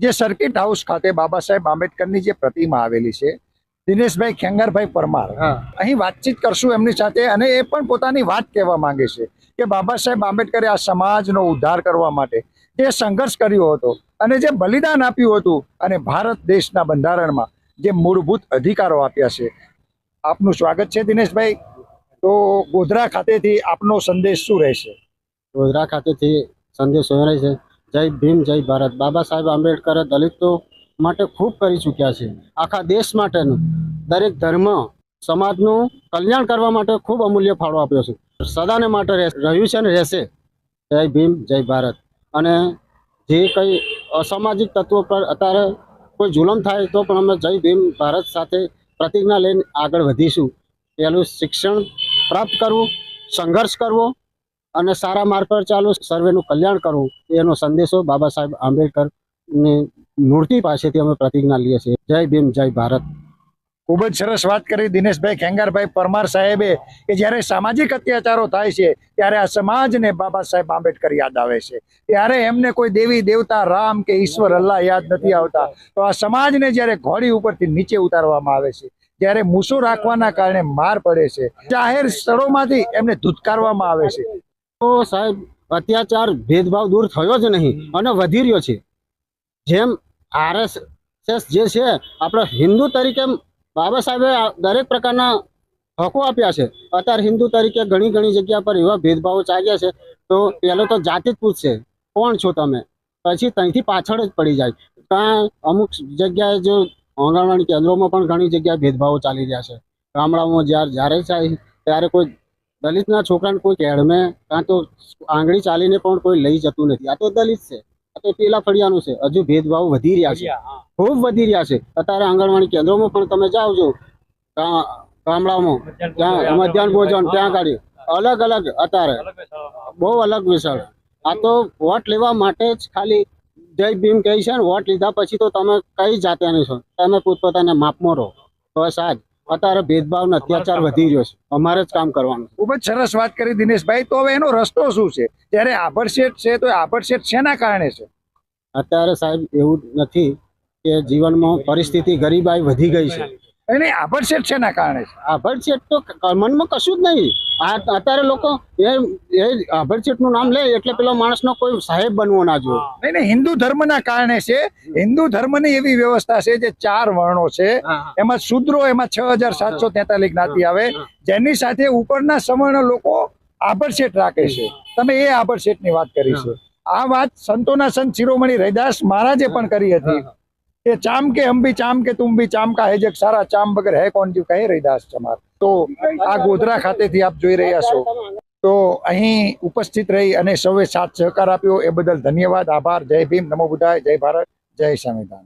જે circuit house ખાતે બાબા સાહેબ આંબેડકરની જે પ્રતિમા આવેલી છે, દિનેશભાઈ ખેંગારભાઈ પરમાર અહીં વાતચીત કરશું એમની સાથે, અને એ પણ પોતાની વાત કહેવા માંગે છે કે બાબા સાહેબ આંબેડકરે આ સમાજનો ઉદ્ધાર કરવા માટે જે સંઘર્ષ કર્યો હતો અને જે બલિદાન આપ્યું હતું અને ભારત દેશના બંધારણમાં જે મૂળભૂત અધિકારો આપ્યા છે. આપનું સ્વાગત છે દિનેશભાઈ. તો ગોધરા ખાતેથી આપનો સંદેશ શું રહેશે? ગોધરા ખાતેથી સંદેશ એ રહેશે, જય ભીમ જય ભારત. બાબા સાહેબ આંબેડકરે દલિતો માટે ખૂબ કરી ચૂક્યા છે. આખા દેશ માટેનું, દરેક ધર્મ સમાજનું કલ્યાણ કરવા માટે ખૂબ અમૂલ્ય ફાળો આપ્યો છે. સદાને માટે રહ્યું છે અને રહેશે. જય ભીમ જય ભારત. અને જે કંઈ અસામાજિક તત્વો પર અત્યારે કોઈ જુલમ થાય તો પણ અમે જય ભીમ ભારત સાથે પ્રતિજ્ઞા લઈને આગળ વધીશું. પહેલું શિક્ષણ પ્રાપ્ત કરવું, સંઘર્ષ કરવો અને સારા માર્ગ પર ચાલવું, સર્વેનું કલ્યાણ કરવું, એનો સંદેશો બાબા સાહેબ આંબેડકરની મૂર્તિ પાસેથી અમે પ્રતિજ્ઞા લઈએ છીએ. જય ભીમ જય ભારત. ખૂબ જ સરસ વાત કરી દિનેશભાઈ ખેંગારભાઈ પરમાર સાહેબે કે જ્યારે સામાજિક અત્યાચારો થાય છે ત્યારે આ સમાજને બાબા સાહેબ આંબેડકર યાદ આવે છે. ત્યારે એમને કોઈ દેવી દેવતા રામ કે ઈશ્વર અલ્લાહ યાદ નથી આવતા. તો આ સમાજને જ્યારે ઘોડી ઉપરથી નીચે ઉતારવામાં આવે છે, જ્યારે મૂસો રાખવાના કારણે માર પડે છે, જાહેર સ્થળોમાંથી એમને ધુતકારવામાં આવે છે, તો સાહેબ અત્યાચાર ભેદભાવ દૂર થયો જ નહીં અને વધી રહ્યો છે. જેમ RSS જે છે, આપણે હિન્દુ તરીકે બાબા સાહેબે દરેક પ્રકારના હકો આપ્યા છે. અત્યારે હિન્દુ તરીકે ઘણી જગ્યા પર એવા ભેદભાવો ચાલ્યા છે. તો પહેલો તો જાતિ જ પૂછશે, કોણ છો તમે, પછી ત્યાંથી પાછળ જ પડી જાય. ત્યાં અમુક જગ્યાએ જો આંગણવાડી કેન્દ્રોમાં પણ ઘણી જગ્યાએ ભેદભાવો ચાલી રહ્યા છે. ગામડાઓમાં જ્યારે જાય ત્યારે કોઈ દલિતના છોકરાને કોઈ કેળમે કાં તો આંગળી ચાલીને પણ કોઈ લઈ જતું નથી. આ તો દલિત છે, આ તો પેલા ફળિયાનું છે. હજુ ભેદભાવ વધી રહ્યા છે, ખૂબ વધી રહ્યા છે. અત્યારે આંગણવાડી કેન્દ્રોમાં પણ તમે જાઓ છો ગામડાઓમાં, ત્યાં મધ્યાહન ભોજન ત્યાં ગાડી અલગ અત્યારે બહુ અલગ વિષય. આ તો વોટ લેવા માટે જ ખાલી જય ભીમ કહે છે ને વોટ લીધા પછી તો તમે કઈ જાતે નહીં છો, તમે પોતપોતાના માપમાં રહો. બસ આજ અત્યારે ભેદભાવ ને અત્યાચાર વધી રહ્યો છે. અમારે જ કામ કરવાનું. ખૂબ જ સરસ વાત કરી દિનેશભાઈ. તો હવે એનો રસ્તો શું છે? ત્યારે આભડશેઠ છે, તો આભડશેઠ શેના કારણે છે? અત્યારે સાહેબ એવું નથી કે જીવનમાં પરિસ્થિતિ ગરીબાઈ વધી ગઈ છે. એને આભડશેઠ શેના કારણે છે? આભડશેઠ તો મનમાં કશું જ નહીં. અત્યારે લોકો એ આભડશેઠનું નામ લે એટલે પેલો માણસનો કોઈ સાહેબ બનવો ના જોઈએ. નહીં, હિન્દુ ધર્મના કારણે છે. હિન્દુ ધર્મની એવી વ્યવસ્થા છે જે 4 વર્ણો છે, એમાં શૂદ્રો, એમાં 6743 જ્ઞાતિ આવે, જેની સાથે ઉપરના સવર્ણ લોકો આભડશેઠ રાખે છે. તમે એ આભડશેઠની વાત કરી છે. આ વાત સંતોના સંત શિરોમણી રૈદાસ મહારાજે પણ કરી હતી કે ચામ કે હમ ભી ચામ કે તુમ ભી ચામ કા હે જગ સારા, ચામ વગર હે કોણ જીવ કહે રૈદાસ ચમાર. તો આ ગોધરા ખાતેથી આપ જોઈ રહ્યા છો. તો અહીં ઉપસ્થિત રહી અને સૌએ સાથ સહકાર આપ્યો એ બદલ ધન્યવાદ, આભાર. જય ભીમ, નમો બુદ્ધાય, જય ભારત, જય સંવિધાન.